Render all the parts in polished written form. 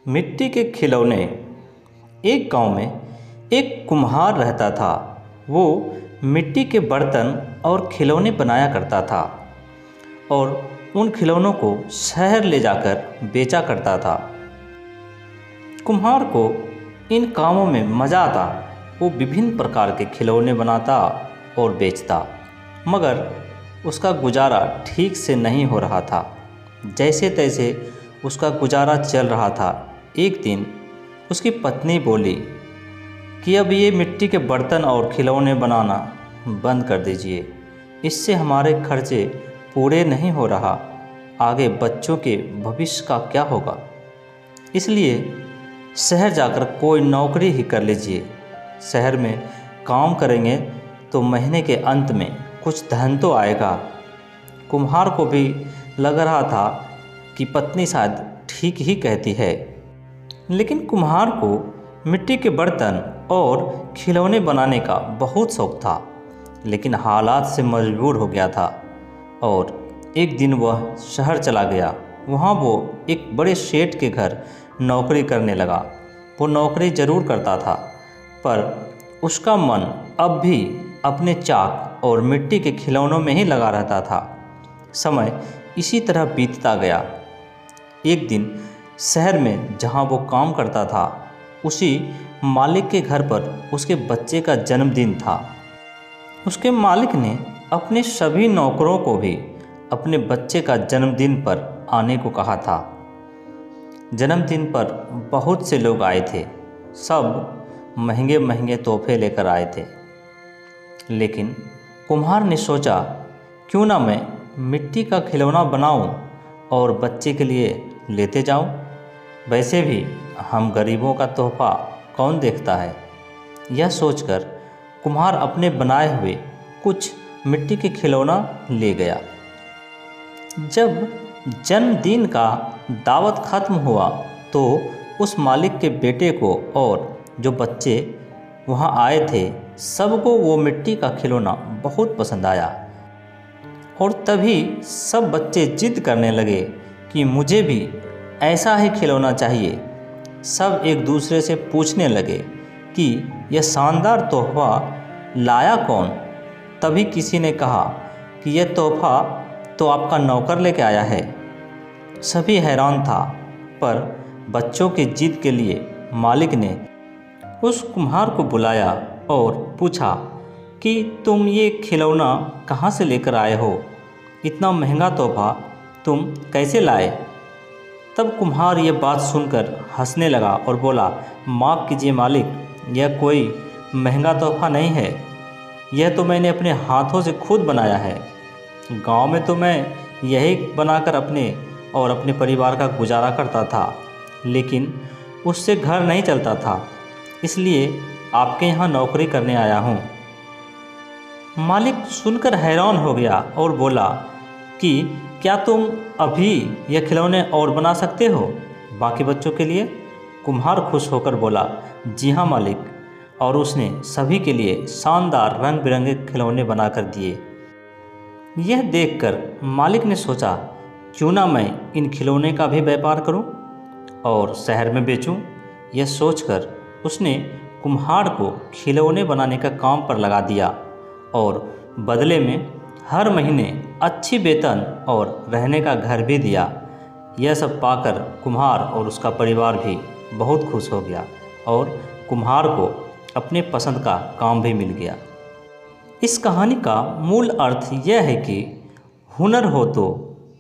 मिट्टी के खिलौने। एक गांव में एक कुम्हार रहता था। वो मिट्टी के बर्तन और खिलौने बनाया करता था और उन खिलौनों को शहर ले जाकर बेचा करता था। कुम्हार को इन कामों में मज़ा आता। वो विभिन्न प्रकार के खिलौने बनाता और बेचता, मगर उसका गुजारा ठीक से नहीं हो रहा था। जैसे तैसे उसका गुजारा चल रहा था। एक दिन उसकी पत्नी बोली कि अब ये मिट्टी के बर्तन और खिलौने बनाना बंद कर दीजिए, इससे हमारे खर्चे पूरे नहीं हो रहा। आगे बच्चों के भविष्य का क्या होगा? इसलिए शहर जाकर कोई नौकरी ही कर लीजिए। शहर में काम करेंगे तो महीने के अंत में कुछ धन तो आएगा। कुम्हार को भी लग रहा था कि पत्नी शायद ठीक ही कहती है, लेकिन कुम्हार को मिट्टी के बर्तन और खिलौने बनाने का बहुत शौक था। लेकिन हालात से मजबूर हो गया था और एक दिन वह शहर चला गया। वहाँ वो एक बड़े सेठ के घर नौकरी करने लगा। वो नौकरी ज़रूर करता था, पर उसका मन अब भी अपने चाक और मिट्टी के खिलौनों में ही लगा रहता था। समय इसी तरह बीतता गया। एक दिन शहर में जहाँ वो काम करता था, उसी मालिक के घर पर उसके बच्चे का जन्मदिन था। उसके मालिक ने अपने सभी नौकरों को भी अपने बच्चे का जन्मदिन पर आने को कहा था। जन्मदिन पर बहुत से लोग आए थे। सब महंगे महंगे तोहफे लेकर आए थे। लेकिन कुम्हार ने सोचा, क्यों ना मैं मिट्टी का खिलौना बनाऊं और बच्चे के लिए लेते जाऊं। वैसे भी हम गरीबों का तोहफा कौन देखता है। यह सोचकर कुम्हार अपने बनाए हुए कुछ मिट्टी के खिलौना ले गया। जब जन्मदिन का दावत खत्म हुआ तो उस मालिक के बेटे को और जो बच्चे वहाँ आए थे, सबको वो मिट्टी का खिलौना बहुत पसंद आया। और तभी सब बच्चे जिद करने लगे कि मुझे भी ऐसा ही खिलौना चाहिए। सब एक दूसरे से पूछने लगे कि यह शानदार तोहफा लाया कौन। तभी किसी ने कहा कि यह तोहफा तो आपका नौकर लेके आया है। सभी हैरान था, पर बच्चों की जिद के लिए मालिक ने उस कुम्हार को बुलाया और पूछा कि तुम ये खिलौना कहाँ से लेकर आए हो? इतना महंगा तोहफा तुम कैसे लाए? तब कुम्हार ये बात सुनकर हंसने लगा और बोला, माफ़ कीजिए मालिक, यह कोई महंगा तोहफा नहीं है। यह तो मैंने अपने हाथों से खुद बनाया है। गांव में तो मैं यही बनाकर अपने और अपने परिवार का गुजारा करता था, लेकिन उससे घर नहीं चलता था, इसलिए आपके यहाँ नौकरी करने आया हूँ। मालिक सुनकर हैरान हो गया और बोला कि क्या तुम अभी यह खिलौने और बना सकते हो बाकी बच्चों के लिए? कुम्हार खुश होकर बोला, जी हाँ मालिक। और उसने सभी के लिए शानदार रंग बिरंगे खिलौने बनाकर दिए। यह देखकर मालिक ने सोचा, क्यों ना मैं इन खिलौने का भी व्यापार करूं और शहर में बेचूं। यह सोचकर उसने कुम्हार को खिलौने बनाने का काम पर लगा दिया और बदले में हर महीने अच्छी वेतन और रहने का घर भी दिया। यह सब पाकर कुम्हार और उसका परिवार भी बहुत खुश हो गया और कुम्हार को अपने पसंद का काम भी मिल गया। इस कहानी का मूल अर्थ यह है कि हुनर हो तो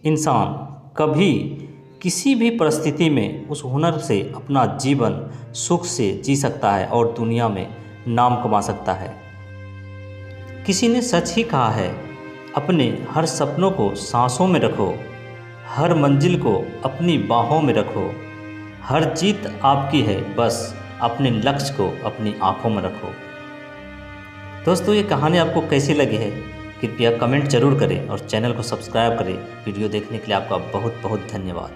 इंसान कभी किसी भी परिस्थिति में उस हुनर से अपना जीवन सुख से जी सकता है और दुनिया में नाम कमा सकता है। किसी ने सच ही कहा है, अपने हर सपनों को सांसों में रखो, हर मंजिल को अपनी बाहों में रखो। हर जीत आपकी है, बस अपने लक्ष्य को अपनी आंखों में रखो। दोस्तों, ये कहानी आपको कैसी लगी है कृपया कमेंट जरूर करें और चैनल को सब्सक्राइब करें। वीडियो देखने के लिए आपका बहुत बहुत धन्यवाद।